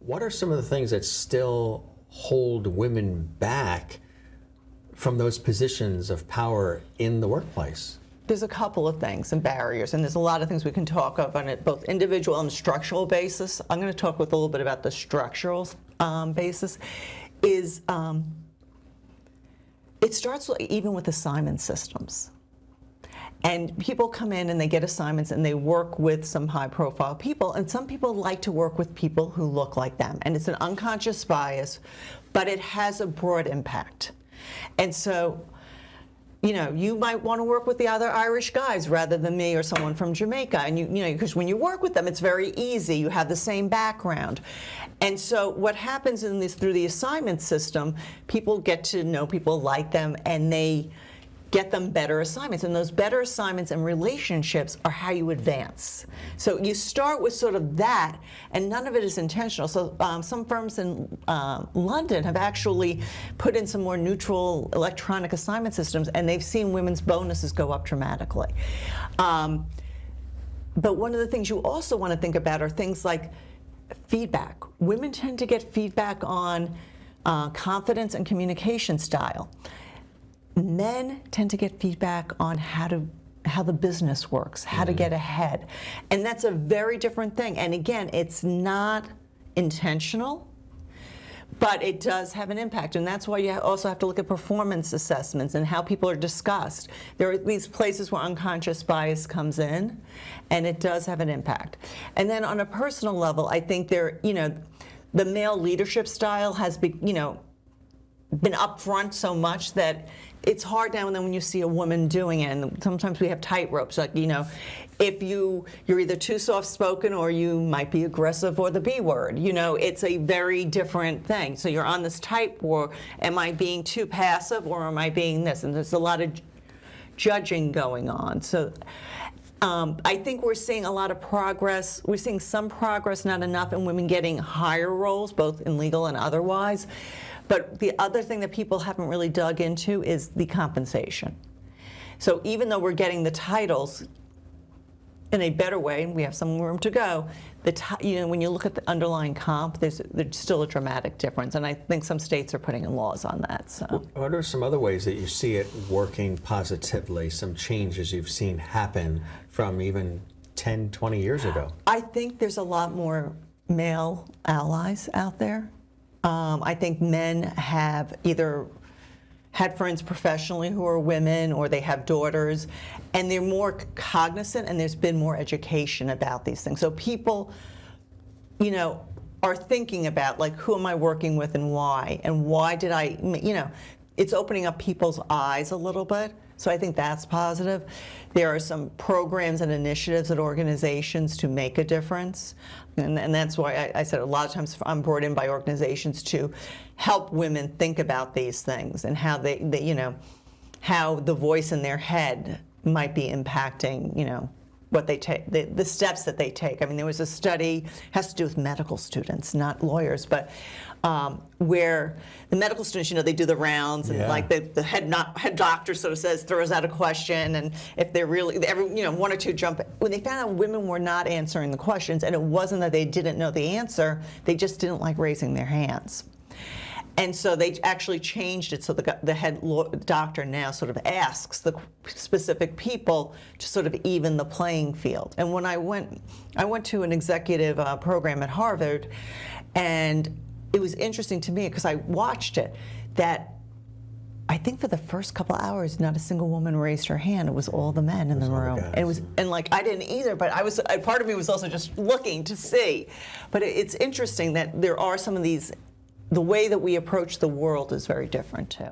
what are some of the things that still hold women back from those positions of power in the workplace? There's a couple of things and barriers, and there's a lot of things we can talk of on a both individual and structural basis. I'm going to talk with a little bit about the structural basis. It starts even with assignment systems. And people come in and they get assignments and they work with some high-profile people, and some people like to work with people who look like them. And it's an unconscious bias, but it has a broad impact. And so, you know, you might want to work with the other Irish guys rather than me or someone from Jamaica. And you know, because when you work with them, it's very easy. You have the same background. And so what happens in this through the assignment system, people get to know people like them, and they get them better assignments. And those better assignments and relationships are how you advance. So you start with sort of that, and none of it is intentional. So some firms in London have actually put in some more neutral electronic assignment systems, and they've seen women's bonuses go up dramatically. But one of the things you also want to think about are things like feedback. Women tend to get feedback on confidence and communication style. Men tend to get feedback on how the business works, how to get ahead. And that's a very different thing. And again, it's not intentional, but it does have an impact. And that's why you also have to look at performance assessments and how people are discussed. There are these places where unconscious bias comes in, and it does have an impact. And then on a personal level, I think the male leadership style has been upfront so much that it's hard now and then when you see a woman doing it, and sometimes we have tightropes, like, you know, if you're either too soft-spoken or you might be aggressive or the B word. You know, it's a very different thing. So you're on this tightrope. Am I being too passive or am I being this? And there's a lot of judging going on. So I think we're seeing a lot of progress. We're seeing some progress, not enough, in women getting higher roles, both in legal and otherwise. But the other thing that people haven't really dug into is the compensation. So even though we're getting the titles in a better way, and we have some room to go, when you look at the underlying comp, there's still a dramatic difference. And I think some states are putting in laws on that. So, what are some other ways that you see it working positively, some changes you've seen happen from even 10, 20 years ago? I think there's a lot more male allies out there. I think men have either had friends professionally who are women, or they have daughters, and they're more cognizant, and there's been more education about these things. So people, you know, are thinking about, like, who am I working with and why did I, you know, it's opening up people's eyes a little bit. So I think that's positive. There are some programs and initiatives at organizations to make a difference. And that's why I said a lot of times I'm brought in by organizations to help women think about these things and how they you know, how the voice in their head might be impacting, you know, what they take, the steps that they take. I mean, there was a study, has to do with medical students, not lawyers, but where the medical students, you know, they do the rounds, and like the head doctor sort of throws out a question, and if they're really, one or two jump. When they found out women were not answering the questions, and it wasn't that they didn't know the answer, they just didn't like raising their hands. And so they actually changed it so the head doctor now sort of asks the specific people to sort of even the playing field. And when I went to an executive program at Harvard, and it was interesting to me because I watched it, that I think for the first couple hours, not a single woman raised her hand. It was all the men in the room. And like, I didn't either, but part of me was also just looking to see. But it's interesting that there are some of these. The way that we approach the world is very different too.